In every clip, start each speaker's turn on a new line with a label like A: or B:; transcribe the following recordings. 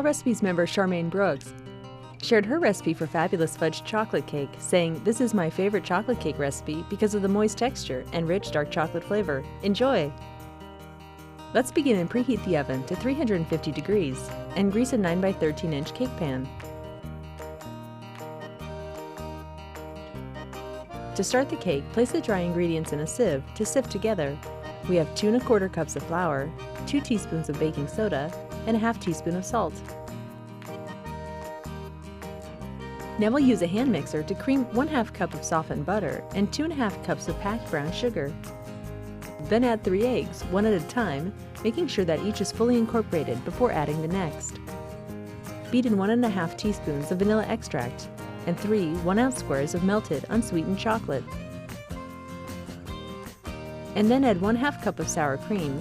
A: Allrecipes member Charmaine Brooks shared her recipe for fabulous fudge chocolate cake, saying, "This is my favorite chocolate cake recipe because of the moist texture and rich dark chocolate flavor. Enjoy!" Let's begin and preheat the oven to 350 degrees and grease a 9 by 13 inch cake pan. To start the cake, place the dry ingredients in a sieve to sift together. We have 2 1/4 cups of flour, 2 teaspoons of baking soda, and a half teaspoon of salt. Now we'll use a hand mixer to cream 1/2 cup of softened butter and 2 1/2 cups of packed brown sugar. Then add 3 eggs, one at a time, making sure that each is fully incorporated before adding the next. Beat in 1 1/2 teaspoons of vanilla extract and 3 1-ounce squares of melted unsweetened chocolate. And then add 1/2 cup of sour cream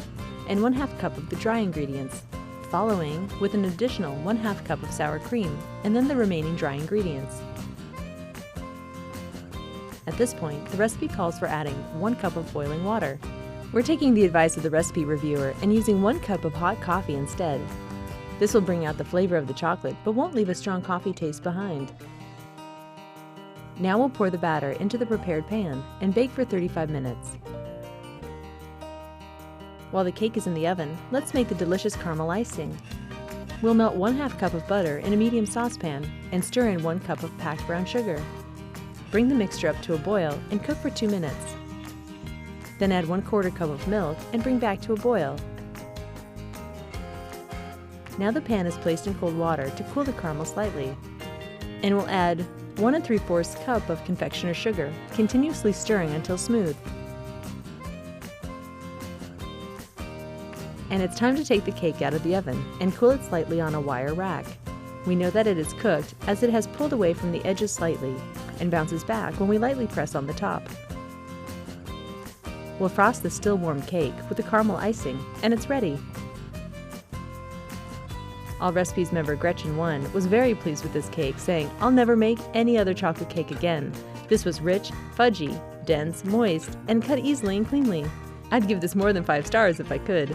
A: and 1/2 cup of the dry ingredients, following with an additional 1/2 cup of sour cream and then the remaining dry ingredients. At this point, the recipe calls for adding 1 cup of boiling water. We're taking the advice of the recipe reviewer and using 1 cup of hot coffee instead. This will bring out the flavor of the chocolate but won't leave a strong coffee taste behind. Now we'll pour the batter into the prepared pan and bake for 35 minutes. While the cake is in the oven, let's make the delicious caramel icing. We'll melt 1/2 cup of butter in a medium saucepan and stir in 1 cup of packed brown sugar. Bring the mixture up to a boil and cook for 2 minutes. Then add 1/4 cup of milk and bring back to a boil. Now the pan is placed in cold water to cool the caramel slightly. And we'll add 1 3/4 cup of confectioner's sugar, continuously stirring until smooth. And it's time to take the cake out of the oven and cool it slightly on a wire rack. We know that it is cooked as it has pulled away from the edges slightly and bounces back when we lightly press on the top. We'll frost the still warm cake with the caramel icing, and it's ready. Allrecipes member Gretchen 1 was very pleased with this cake, saying, "I'll never make any other chocolate cake again. This was rich, fudgy, dense, moist, and cut easily and cleanly. I'd give this more than 5 stars if I could."